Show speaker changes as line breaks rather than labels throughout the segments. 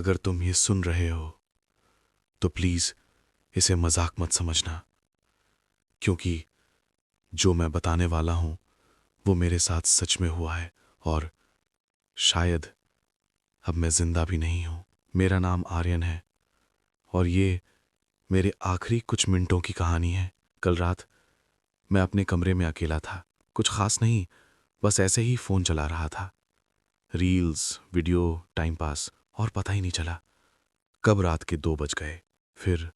अगर तुम ये सुन रहे हो तो प्लीज इसे मजाक मत समझना, क्योंकि जो मैं बताने वाला हूं वो मेरे साथ सच में हुआ है और शायद अब मैं जिंदा भी नहीं हूं। मेरा नाम आर्यन है और ये मेरे आखिरी कुछ मिनटों की कहानी है। कल रात मैं अपने कमरे में अकेला था। कुछ खास नहीं, बस ऐसे ही फोन चला रहा था। रील्स, वीडियो, टाइम पास, और पता ही नहीं चला कब रात के 2 बज गए। फिर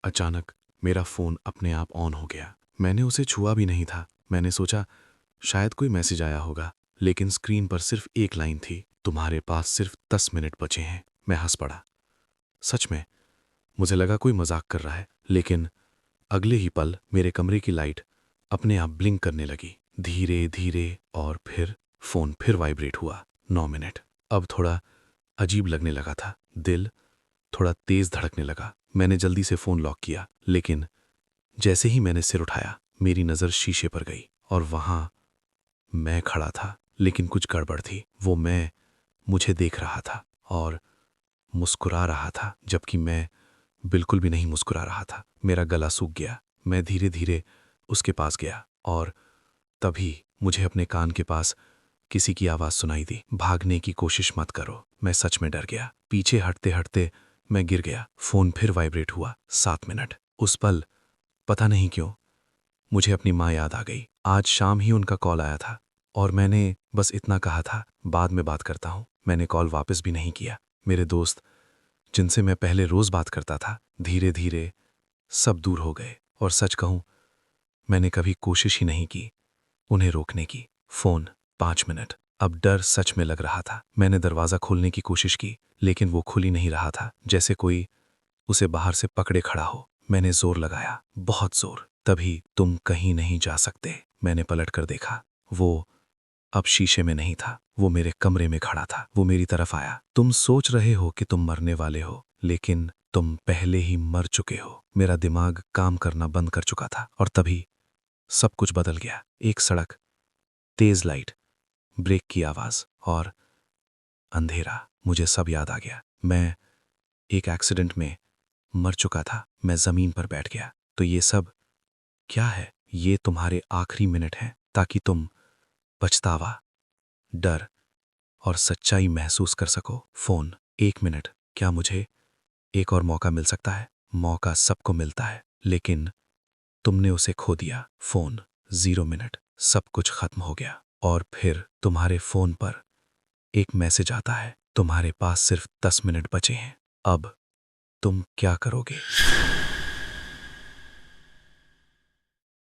अचानक मेरा फोन अपने आप ऑन हो गया। मैंने उसे छुआ भी नहीं था। मैंने सोचा शायद कोई मैसेज आया होगा, लेकिन स्क्रीन पर सिर्फ एक लाइन थी, तुम्हारे पास सिर्फ 10 मिनट बचे हैं। मैं हंस पड़ा। सच में मुझे लगा कोई मजाक कर रहा है, लेकिन अगले ही पल मेरे कमरे की लाइट अपने आप ब्लिंक करने लगी, धीरे धीरे, और फिर फोन फिर वाइब्रेट हुआ। 9 मिनट। अब थोड़ा अजीब लगने लगा था। दिल थोड़ा तेज धड़कने लगा। मैंने जल्दी से फोन लॉक किया, लेकिन जैसे ही मैंने सिर उठाया मेरी नजर शीशे पर गई और वहां मैं खड़ा था। लेकिन कुछ गड़बड़ थी। वो मैं मुझे देख रहा था और मुस्कुरा रहा था, जबकि मैं बिल्कुल भी नहीं मुस्कुरा रहा था। मेरा गला सूख गया। मैं धीरे धीरे उसके पास गया और तभी मुझे अपने कान के पास किसी की आवाज सुनाई दी, भागने की कोशिश मत करो। मैं सच में डर गया। पीछे हटते हटते मैं गिर गया। फोन फिर वाइब्रेट हुआ। 7 मिनट। उस पल पता नहीं क्यों मुझे अपनी माँ याद आ गई। आज शाम ही उनका कॉल आया था और मैंने बस इतना कहा था, बाद में बात करता हूँ। मैंने कॉल वापस भी नहीं किया। मेरे दोस्त जिनसे मैं पहले रोज बात करता था, धीरे धीरे सब दूर हो गए। और सच कहूं, मैंने कभी कोशिश ही नहीं की उन्हें रोकने की। Phone 5 minute. अब डर सच में लग रहा था। मैंने दरवाजा खोलने की कोशिश की, लेकिन वो खुल ही नहीं रहा था, जैसे कोई उसे बाहर से पकड़े खड़ा हो। मैंने जोर लगाया, बहुत जोर। तभी तुम कहीं नहीं जा सकते। मैंने पलट कर देखा। वो अब शीशे में नहीं था, वो मेरे कमरे में खड़ा था। वो मेरी तरफ आया। तुम सोच रहे हो कि तुम मरने वाले हो, लेकिन तुम पहले ही मर चुके हो। मेरा दिमाग काम करना बंद कर चुका था और तभी सब कुछ बदल गया। एक सड़क, तेज लाइट, ब्रेक की आवाज और अंधेरा। मुझे सब याद आ गया। मैं एक एक्सीडेंट में मर चुका था। मैं जमीन पर बैठ गया। तो ये सब क्या है? ये तुम्हारे आखिरी मिनट हैं, ताकि तुम पछतावा, डर और सच्चाई महसूस कर सको। Phone 1 minute. क्या मुझे एक और मौका मिल सकता है? मौका सबको मिलता है, लेकिन तुमने उसे खो दिया। Phone 0 minute. सब कुछ खत्म हो गया। और फिर तुम्हारे फोन पर एक मैसेज आता है, तुम्हारे पास सिर्फ 10 मिनट बचे हैं। अब तुम क्या करोगे?